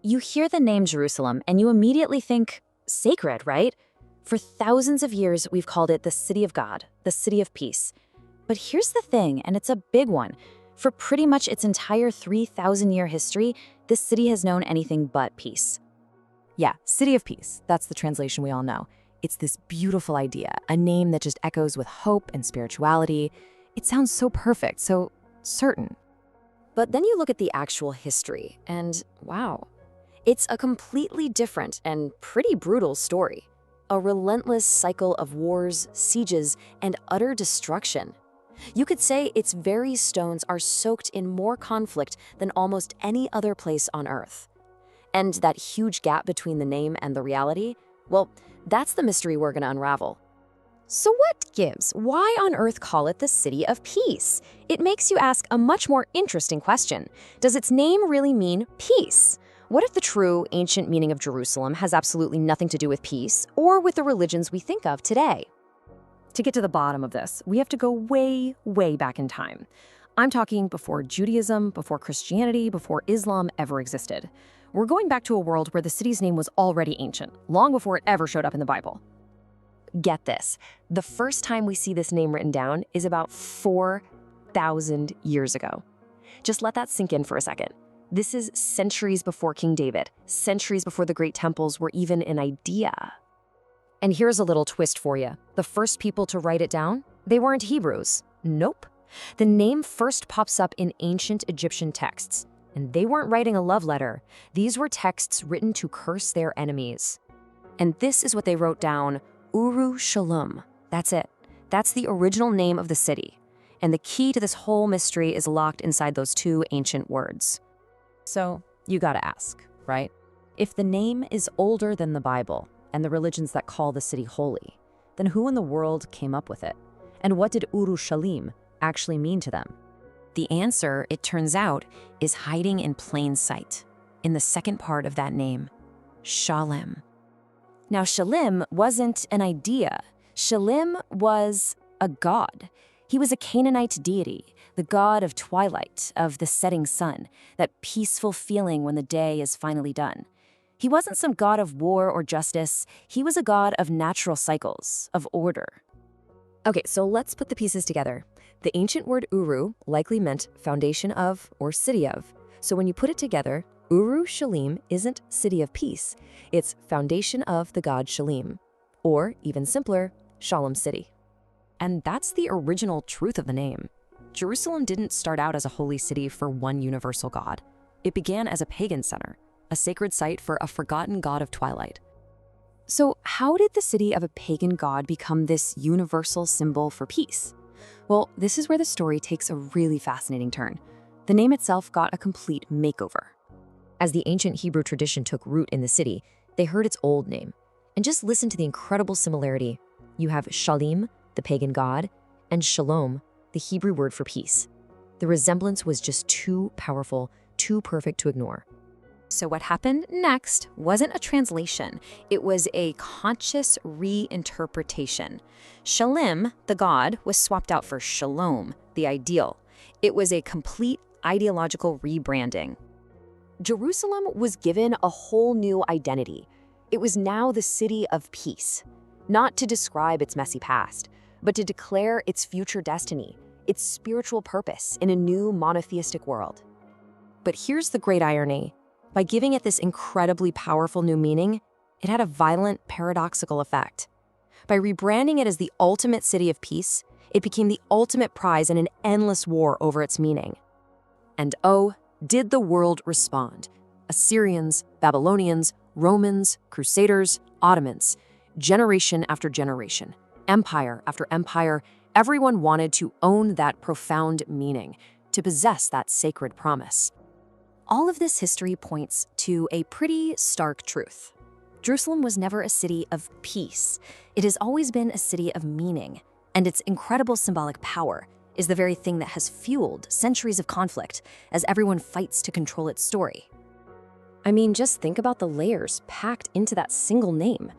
You hear the name Jerusalem and you immediately think sacred, right? For thousands of years, we've called it the city of God, the city of peace. But here's the thing, and it's a big one. For pretty much its entire 3,000-year history, this city has known anything but peace. Yeah, City of Peace. That's the translation we all know. It's this beautiful idea, a name that just echoes with hope and spirituality. It sounds so perfect, so certain. But then you look at the actual history, and wow, it's a completely different and pretty brutal story. A relentless cycle of wars, sieges, and utter destruction. You could say its very stones are soaked in more conflict than almost any other place on Earth. And that huge gap between the name and the reality, well, that's the mystery we're going to unravel. So what gives? Why on earth call it the City of Peace? It makes you ask a much more interesting question. Does its name really mean peace? What if the true ancient meaning of Jerusalem has absolutely nothing to do with peace or with the religions we think of today? To get to the bottom of this, we have to go way, way back in time. I'm talking before Judaism, before Christianity, before Islam ever existed. We're going back to a world where the city's name was already ancient, long before it ever showed up in the Bible. Get this, the first time we see this name written down is about 4,000 years ago. Just let that sink in for a second. This is centuries before King David, centuries before the great temples were even an idea. And here's a little twist for you. The first people to write it down, they weren't Hebrews. Nope. The name first pops up in ancient Egyptian texts. And they weren't writing a love letter. These were texts written to curse their enemies. And this is what they wrote down, Uru Shalom. That's it. That's the original name of the city. And the key to this whole mystery is locked inside those two ancient words. So you gotta ask, right? If the name is older than the Bible and the religions that call the city holy, then who in the world came up with it? And what did Urushalim actually mean to them? The answer, it turns out, is hiding in plain sight, in the second part of that name, Shalem. Now, Shalem wasn't an idea. Shalem was a god. He was a Canaanite deity, the god of twilight, of the setting sun, that peaceful feeling when the day is finally done. He wasn't some god of war or justice. He was a god of natural cycles, of order. Okay, so let's put the pieces together. The ancient word Uru likely meant foundation of or city of. So when you put it together, Uru Shalim isn't city of peace. It's foundation of the god Shalim. Or, even simpler, Shalom City. And that's the original truth of the name. Jerusalem didn't start out as a holy city for one universal god. It began as a pagan center, a sacred site for a forgotten god of twilight. So how did the city of a pagan god become this universal symbol for peace? Well, this is where the story takes a really fascinating turn. The name itself got a complete makeover. As the ancient Hebrew tradition took root in the city, they heard its old name. And just listen to the incredible similarity. You have Shalim, the pagan god, and Shalom, the Hebrew word for peace. The resemblance was just too powerful, too perfect to ignore. So what happened next wasn't a translation. It was a conscious reinterpretation. Shalim, the god, was swapped out for Shalom, the ideal. It was a complete ideological rebranding. Jerusalem was given a whole new identity. It was now the city of peace, not to describe its messy past, but to declare its future destiny, its spiritual purpose in a new monotheistic world. But here's the great irony. By giving it this incredibly powerful new meaning, it had a violent, paradoxical effect. By rebranding it as the ultimate city of peace, it became the ultimate prize in an endless war over its meaning. And oh, did the world respond? Assyrians, Babylonians, Romans, Crusaders, Ottomans, generation after generation, empire after empire, everyone wanted to own that profound meaning, to possess that sacred promise. All of this history points to a pretty stark truth. Jerusalem was never a city of peace. It has always been a city of meaning, and its incredible symbolic power is the very thing that has fueled centuries of conflict as everyone fights to control its story. I mean, just think about the layers packed into that single name.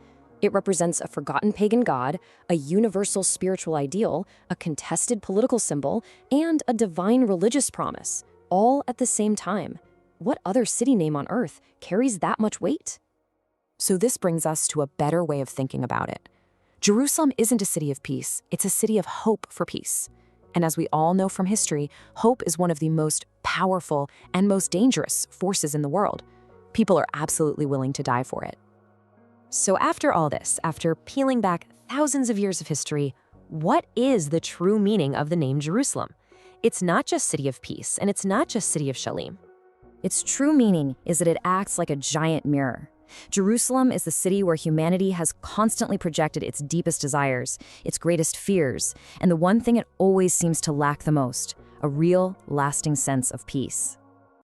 It represents a forgotten pagan god, a universal spiritual ideal, a contested political symbol, and a divine religious promise, all at the same time. What other city name on Earth carries that much weight? So this brings us to a better way of thinking about it. Jerusalem isn't a city of peace, it's a city of hope for peace. And as we all know from history, hope is one of the most powerful and most dangerous forces in the world. People are absolutely willing to die for it. So after all this, after peeling back thousands of years of history, what is the true meaning of the name Jerusalem? It's not just City of Peace, and it's not just City of Shalem. Its true meaning is that it acts like a giant mirror. Jerusalem is the city where humanity has constantly projected its deepest desires, its greatest fears, and the one thing it always seems to lack the most, a real, lasting sense of peace.